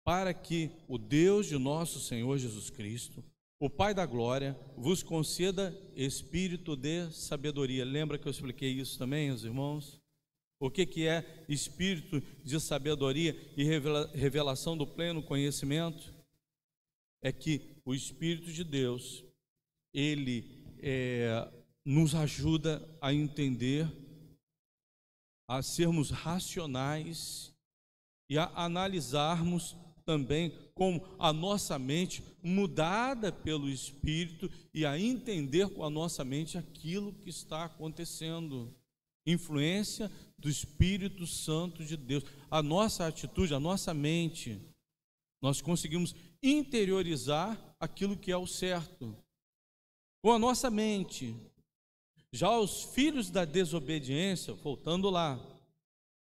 Para que o Deus de nosso Senhor Jesus Cristo, o Pai da glória, vos conceda espírito de sabedoria. Lembra que eu expliquei isso também, os irmãos? O que é espírito de sabedoria e revelação do pleno conhecimento? É que o Espírito de Deus, ele nos ajuda a entender, a sermos racionais e a analisarmos também com a nossa mente mudada pelo Espírito e a entender com a nossa mente aquilo que está acontecendo. Influência do Espírito Santo de Deus. A nossa atitude, a nossa mente, nós conseguimos interiorizar aquilo que é o certo com a nossa mente. Já os filhos da desobediência, voltando lá,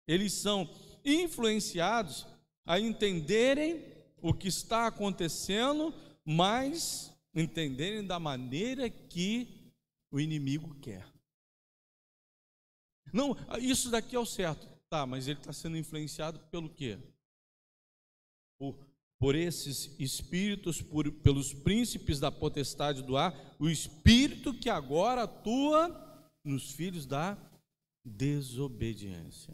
eles são influenciados a entenderem o que está acontecendo, mas entenderem da maneira que o inimigo quer. Não, isso daqui é o certo. Tá, mas ele está sendo influenciado pelo quê? Por esses espíritos, pelos príncipes da potestade do ar, o espírito que agora atua nos filhos da desobediência.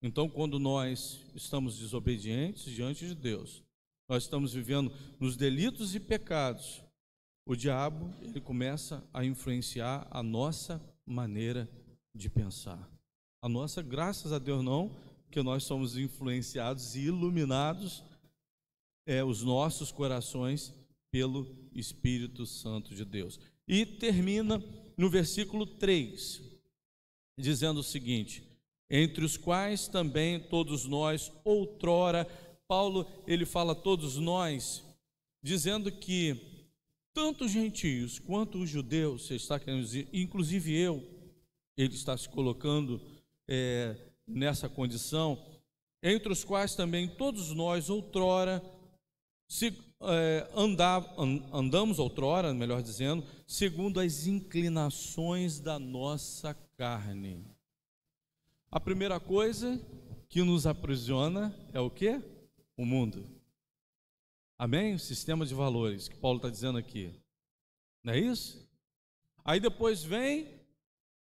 Então, quando nós estamos desobedientes diante de Deus, nós estamos vivendo nos delitos e pecados, o diabo, ele começa a influenciar a nossa maneira de pensar. A nossa, graças a Deus não, porque nós somos influenciados e iluminados, os nossos corações pelo Espírito Santo de Deus. E termina no versículo 3, dizendo o seguinte: entre os quais também todos nós outrora. Paulo, ele fala todos nós, dizendo que tanto os gentios quanto os judeus, você está querendo dizer, inclusive ele está se colocando nessa condição, entre os quais também todos nós outrora andamos outrora, melhor dizendo, segundo as inclinações da nossa carne. A primeira coisa que nos aprisiona é o quê? O mundo. Amém? O sistema de valores que Paulo está dizendo aqui. Não é isso? Aí depois vem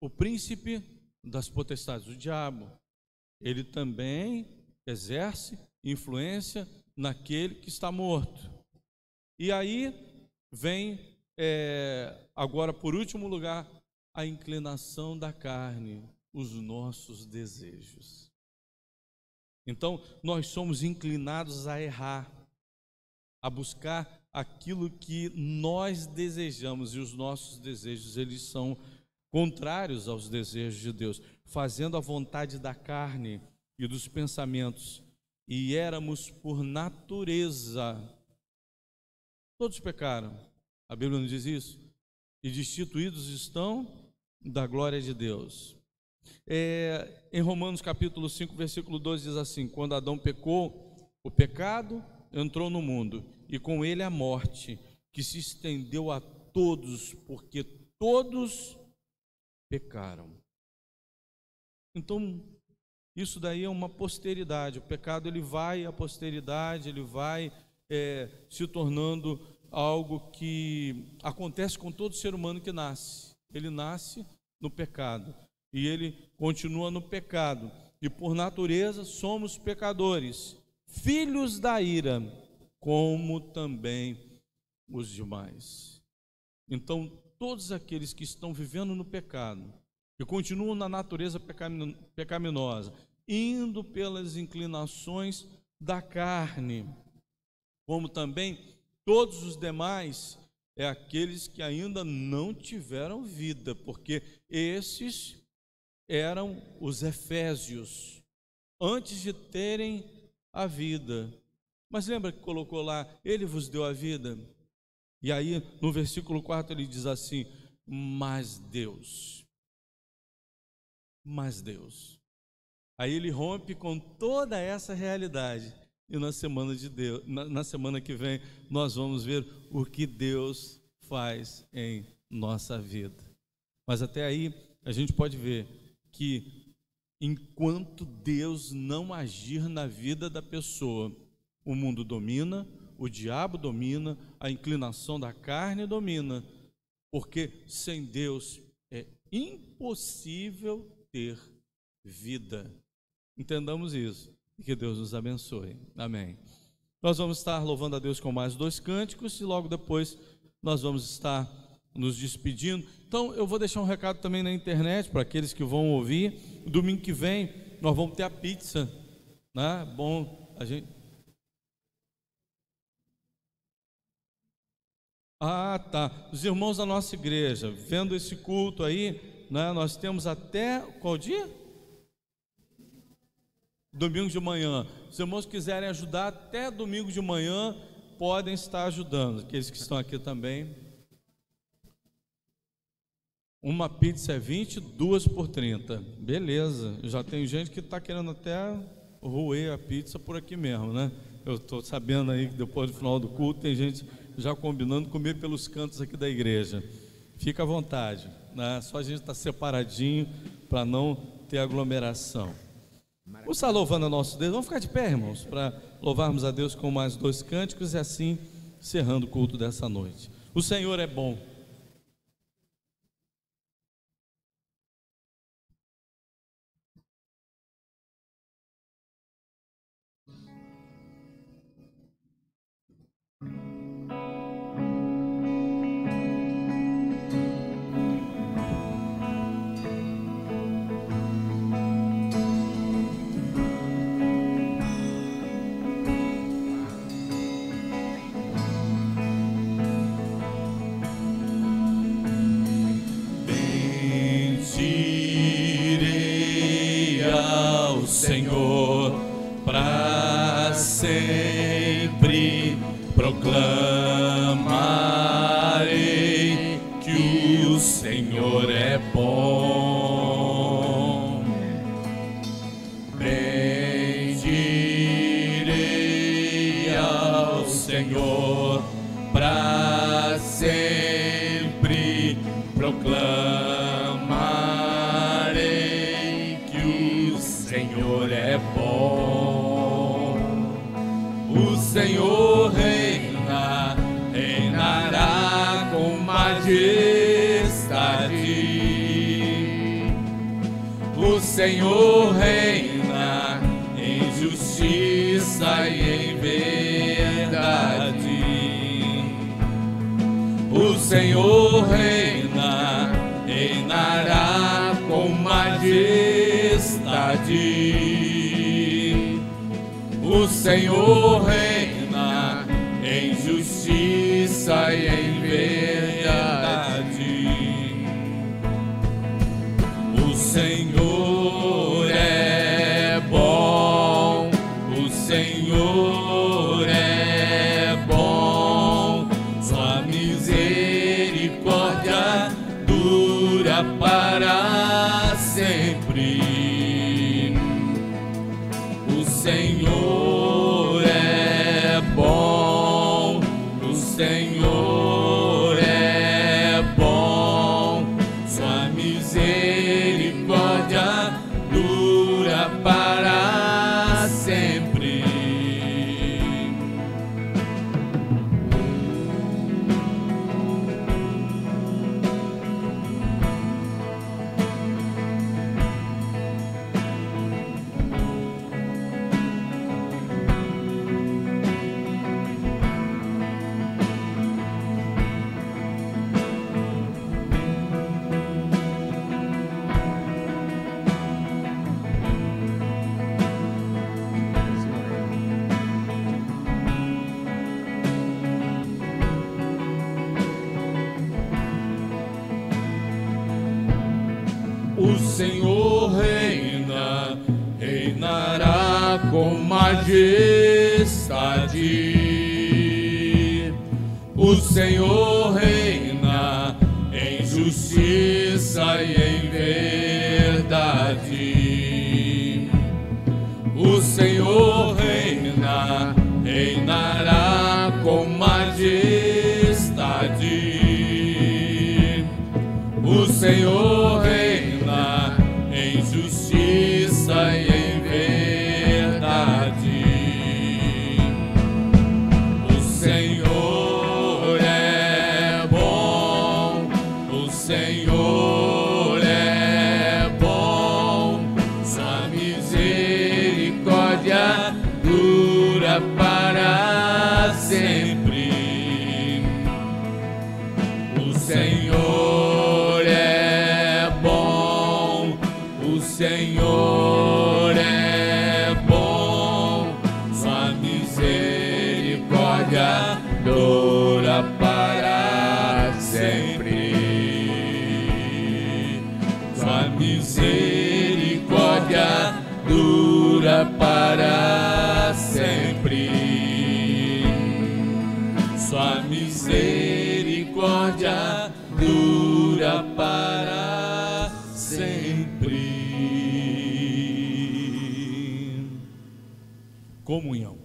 o príncipe das potestades, o diabo. Ele também exerce influência naquele que está morto. E aí vem, agora por último lugar, a inclinação da carne, os nossos desejos. Então, nós somos inclinados a errar, a buscar aquilo que nós desejamos, e os nossos desejos, eles são contrários aos desejos de Deus, fazendo a vontade da carne e dos pensamentos, e éramos por natureza, todos pecaram, a Bíblia não diz isso? E destituídos estão da glória de Deus. Em Romanos capítulo 5, versículo 12 diz assim: quando Adão pecou, o pecado entrou no mundo, e com ele a morte, que se estendeu a todos, porque todos pecaram. Então, isso daí é uma posteridade. O pecado, ele vai à posteridade, ele vai se tornando algo que acontece com todo ser humano que nasce. Ele nasce no pecado e ele continua no pecado, e por natureza somos pecadores, filhos da ira, como também os demais. Então, todos aqueles que estão vivendo no pecado, que continuam na natureza pecaminosa, indo pelas inclinações da carne, como também todos os demais, aqueles que ainda não tiveram vida, porque esses eram os efésios, antes de terem a vida. Mas lembra que colocou lá, ele vos deu a vida? E aí no versículo 4 ele diz assim: mas Deus. Aí ele rompe com toda essa realidade, e na semana que vem nós vamos ver o que Deus faz em nossa vida. Mas até aí a gente pode ver que enquanto Deus não agir na vida da pessoa, o mundo domina, o diabo domina, a inclinação da carne domina, porque sem Deus é impossível ter vida. Entendamos isso, e que Deus nos abençoe. Amém. Nós vamos estar louvando a Deus com mais 2 cânticos, e logo depois nós vamos estar nos despedindo. Então eu vou deixar um recado também na internet para aqueles que vão ouvir. Domingo que vem nós vamos ter a pizza, né? Bom, a gente... tá. Os irmãos da nossa igreja, vendo esse culto aí, né? Nós temos até qual dia? Domingo de manhã. Se os irmãos quiserem ajudar até domingo de manhã, podem estar ajudando. Aqueles que estão aqui também. Uma pizza é 20, 2 por 30. Beleza. Já tem gente que está querendo até roer a pizza por aqui mesmo, né? Eu estou sabendo aí que depois do final do culto tem gente já combinando comer pelos cantos aqui da igreja. Fica à vontade, né? Só a gente está separadinho para não ter aglomeração. Vamos estar louvando a nosso Deus. Vamos ficar de pé, irmãos, para louvarmos a Deus com mais 2 cânticos, e assim encerrando o culto dessa noite. O Senhor é bom. Senhor, para sempre proclamarei que o Senhor é bom. Bendirei ao Senhor, para sempre proclamarei que o Senhor é bom. O Senhor reina, reinará com majestade. O Senhor reina em justiça justiça e em verdade. O Senhor reina, reinará com majestade. O Senhor reina em justiça e em verdade. O Senhor é bom, o Senhor é bom, sua misericórdia dura para sempre. O Senhor é bom, o Senhor é bom, sua misericórdia dura para sempre. O Senhor reina, reinará com majestade. O Senhor reina em justiça e em verdade. O Senhor reina, reinará com majestade. O Senhor reina em justiça e em verdade. O Senhor é bom, o Senhor é bom, sua misericórdia dura para sempre. O Senhor é bom, o Senhor é bom, sua misericórdia dura para sempre. Sua misericórdia dura para sempre. Sua misericórdia dura para sempre. Comunhão.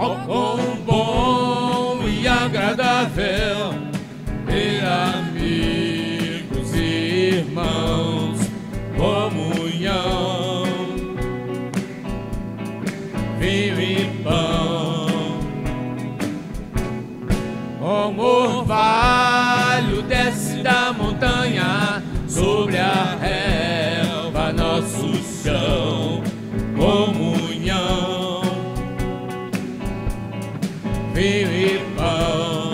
Oh, quão bom e agradável ter amigos e irmãos, comunhão, vinho e pão. Como orvalho desce da montanha sobre a relva nosso chão, comunhão, vinho e pão.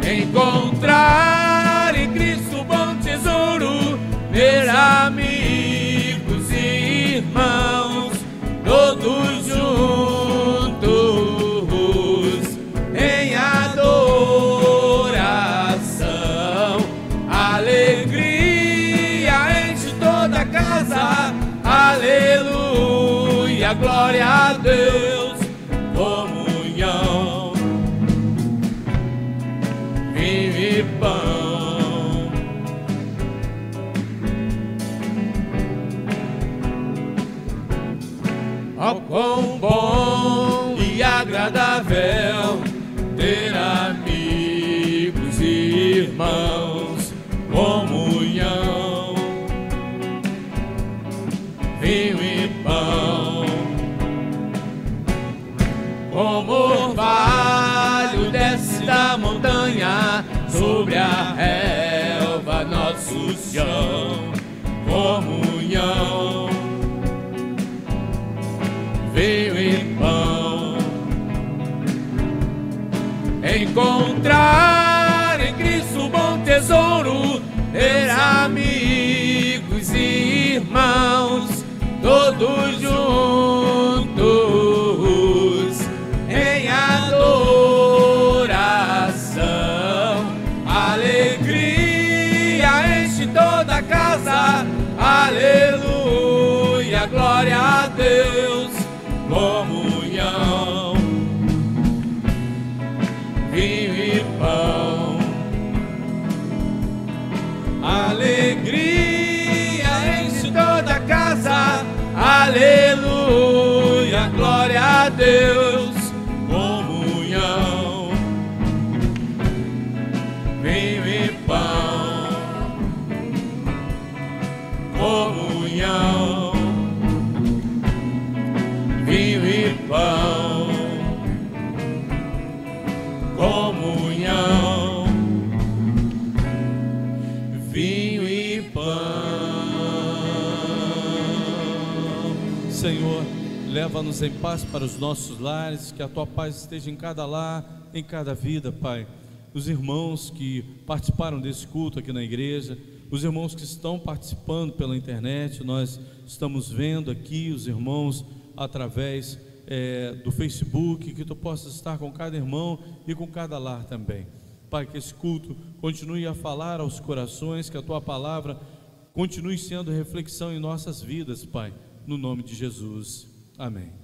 Encontrar em Cristo bom tesouro, ter amigos e irmãos, todos juntos em adoração. Alegria enche toda a casa, aleluia, glória a Deus. Comunhão, vinho e pão. Oh, quão bom e agradável ter amigos e irmãos, como orvalho desce da montanha sobre a relva nosso chão. Comunhão, vinho e pão, encontrar em Cristo bom tesouro, ter amigos e irmãos, todos juntos em adoração. Alegria enche toda a casa, aleluia, glória a Deus. Comunhão, vinho e pão, alegria enche toda a casa, aleluia, glória a Deus. Comunhão, vinho e pão, comunhão, vinho e pão, comunhão, vinho e pão. Senhor, leva-nos em paz para os nossos lares, que a Tua paz esteja em cada lar, em cada vida, Pai. Os irmãos que participaram desse culto aqui na igreja, os irmãos que estão participando pela internet, nós estamos vendo aqui os irmãos através do Facebook, que Tu possas estar com cada irmão e com cada lar também. Pai, que esse culto continue a falar aos corações, que a Tua palavra continue sendo reflexão em nossas vidas, Pai, no nome de Jesus. Amém.